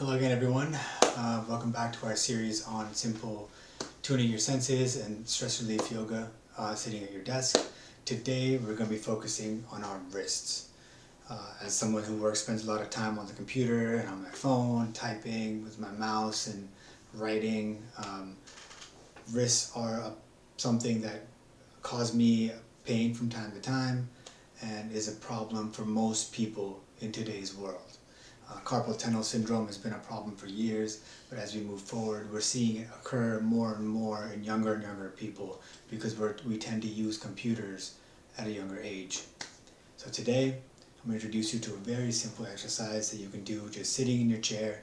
Hello again, everyone. Welcome back to our series on simple tuning your senses and stress relief yoga sitting at your desk. Today we're going to be focusing on our wrists. As someone who spends a lot of time on the computer and on my phone, typing with my mouse and writing, wrists are something that cause me pain from time to time and is a problem for most people in today's world. Carpal Tunnel Syndrome has been a problem for years, but as we move forward, we're seeing it occur more and more in younger and younger people because we tend to use computers at a younger age. So today, I'm going to introduce you to a very simple exercise that you can do just sitting in your chair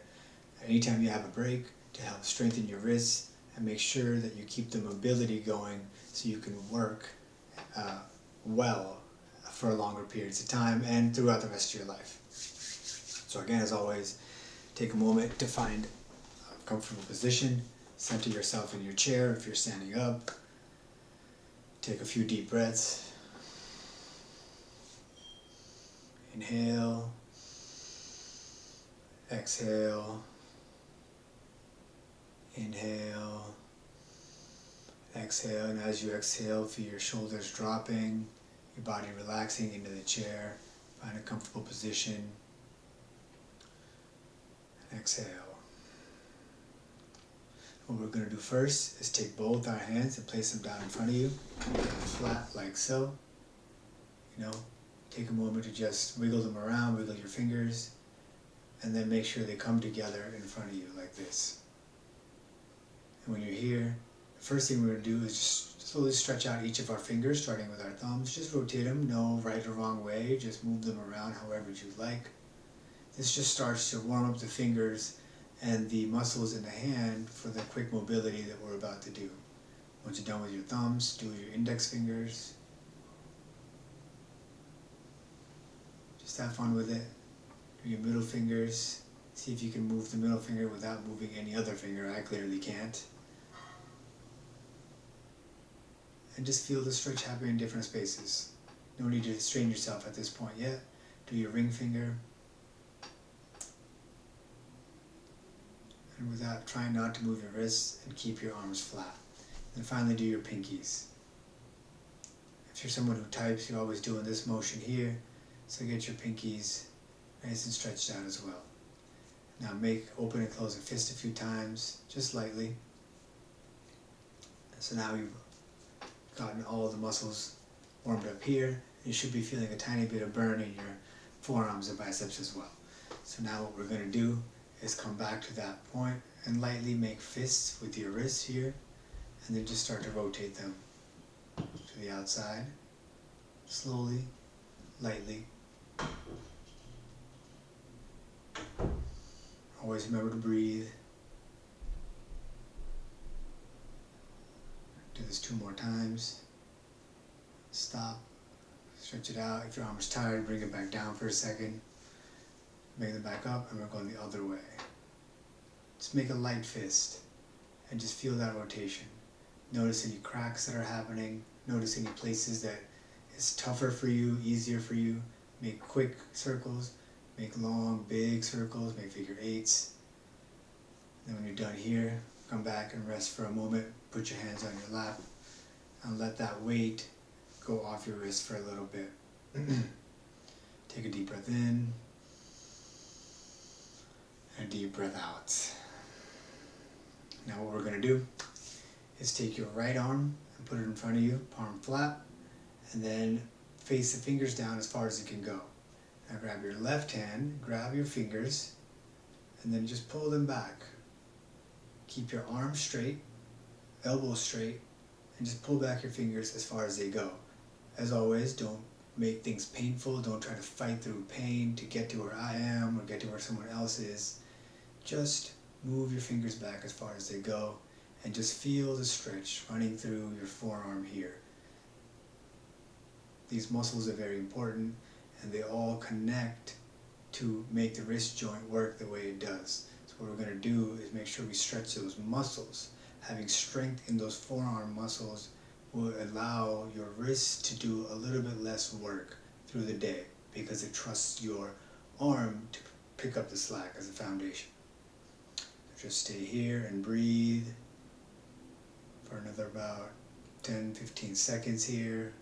anytime you have a break to help strengthen your wrists and make sure that you keep the mobility going so you can work well for longer periods of time and throughout the rest of your life. So again, as always, take a moment to find a comfortable position, center yourself in your chair if you're standing up, take a few deep breaths, inhale, exhale, inhale, exhale, and as you exhale, feel your shoulders dropping, your body relaxing into the chair, find a comfortable position. Exhale. What we're going to do first is take both our hands and place them down in front of you, flat like so. Take a moment to just wiggle them around, wiggle your fingers, and then make sure they come together in front of you like this. And when you're here, the first thing we're going to do is just slowly stretch out each of our fingers, starting with our thumbs. Just rotate them, no right or wrong way, just move them around however you like. This just starts to warm up the fingers and the muscles in the hand for the quick mobility that we're about to do. Once you're done with your thumbs, do your index fingers. Just have fun with it. Do your middle fingers. See if you can move the middle finger without moving any other finger. I clearly can't. And just feel the stretch happen in different spaces. No need to strain yourself at this point yet. Do your ring finger. And without trying not to move your wrists and keep your arms flat. Then finally do your pinkies. If you're someone who types, you're always doing this motion here, so get your pinkies nice and stretched out as well. Now open and close a fist a few times, just lightly. So now you've gotten all the muscles warmed up here. You should be feeling a tiny bit of burn in your forearms and biceps as well. So now what we're going to do is come back to that point and lightly make fists with your wrists here, and then just start to rotate them to the outside, slowly, lightly. Always remember to breathe. Do this 2 more times. Stop, stretch it out. If your arm is tired, bring it back down for a second. Bring them back up, and we're going the other way. Just make a light fist and just feel that rotation. Notice any cracks that are happening. Notice any places that it's tougher for you, easier for you. Make quick circles, make long, big circles, make figure eights. Then when you're done here, come back and rest for a moment. Put your hands on your lap and let that weight go off your wrist for a little bit. Take a deep breath in. And a deep breath out. Now what we're going to do is take your right arm and put it in front of you, palm flat, and then face the fingers down as far as it can go. Now grab your left hand, grab your fingers, and then just pull them back. Keep your arms straight, elbows straight, and just pull back your fingers as far as they go. As always, don't make things painful. Don't try to fight through pain to get to where I am or get to where someone else is. Just move your fingers back as far as they go and just feel the stretch running through your forearm here. These muscles are very important and they all connect to make the wrist joint work the way it does. So what we're going to do is make sure we stretch those muscles. Having strength in those forearm muscles will allow your wrist to do a little bit less work through the day because it trusts your arm to pick up the slack as a foundation. Just stay here and breathe for another about 10-15 seconds here.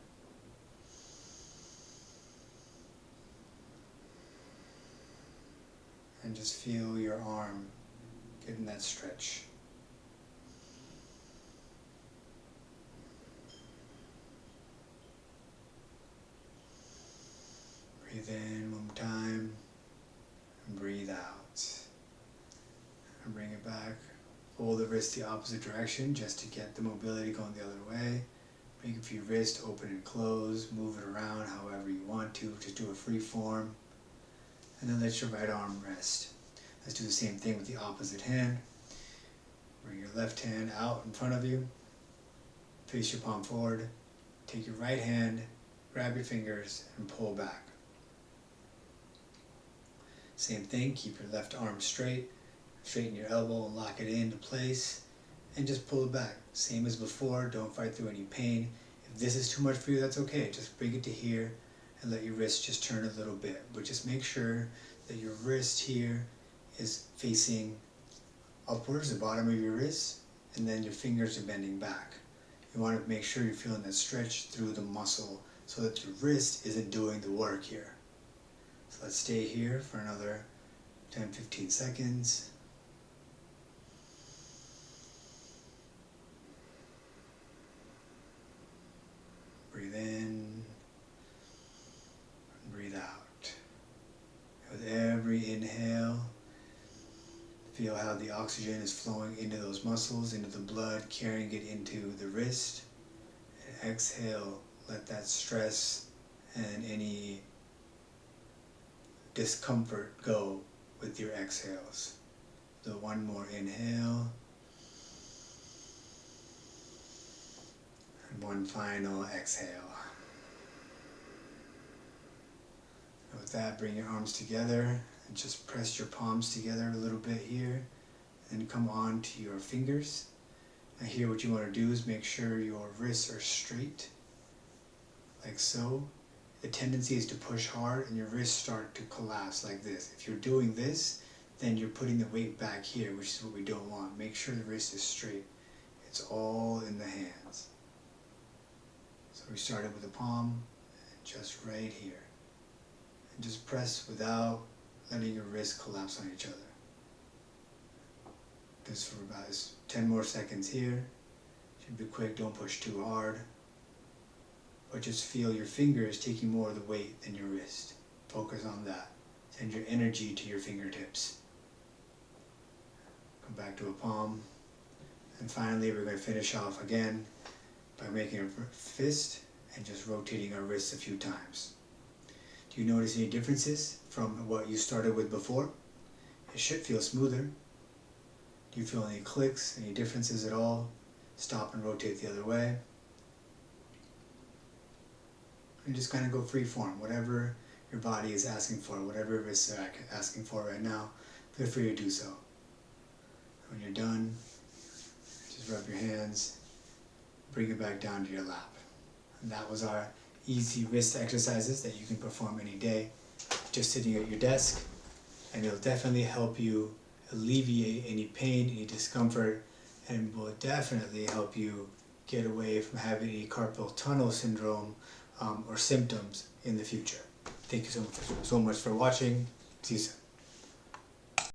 And just feel your arm getting that stretch. Breathe in one more time and breathe out. And bring it back. Fold the wrist the opposite direction just to get the mobility going the other way. Make a few wrists open and close. Move it around however you want to. Just do a free form. And then let your right arm rest. Let's do the same thing with the opposite hand. Bring your left hand out in front of you. Face your palm forward. Take your right hand, grab your fingers, and pull back. Same thing, keep your left arm straight. Straighten your elbow and lock it into place. And just pull it back. Same as before, don't fight through any pain. If this is too much for you, that's okay. Just bring it to here and let your wrist just turn a little bit. But just make sure that your wrist here is facing upwards, the bottom of your wrist, and then your fingers are bending back. You want to make sure you're feeling that stretch through the muscle so that your wrist isn't doing the work here. So let's stay here for another 10-15 seconds. Breathe in, and breathe out. With every inhale, feel how the oxygen is flowing into those muscles, into the blood, carrying it into the wrist. And exhale, let that stress and any discomfort go with your exhales. So one more inhale. And one final exhale. And with that, bring your arms together and just press your palms together a little bit here. And come on to your fingers. Now here what you want to do is make sure your wrists are straight, like so. The tendency is to push hard and your wrists start to collapse like this. If you're doing this, then you're putting the weight back here, which is what we don't want. Make sure the wrist is straight. It's all in the hands. So we started with the palm, and just right here. And just press without letting your wrists collapse on each other. This for about 10 more seconds here. Should be quick, don't push too hard. But just feel your fingers taking more of the weight than your wrist. Focus on that. Send your energy to your fingertips. Come back to a palm. And finally, we're going to finish off again by making a fist and just rotating our wrists a few times. Do you notice any differences from what you started with before? It should feel smoother. Do you feel any clicks, any differences at all? Stop and rotate the other way. And just kind of go free form, whatever your body is asking for, whatever your wrists are asking for right now, feel free to do so. When you're done, just rub your hands, bring it back down to your lap. And that was our easy wrist exercises that you can perform any day, just sitting at your desk, and it'll definitely help you alleviate any pain, any discomfort, and will definitely help you get away from having any carpal tunnel syndrome or symptoms in the future. Thank you so much for watching. See you soon.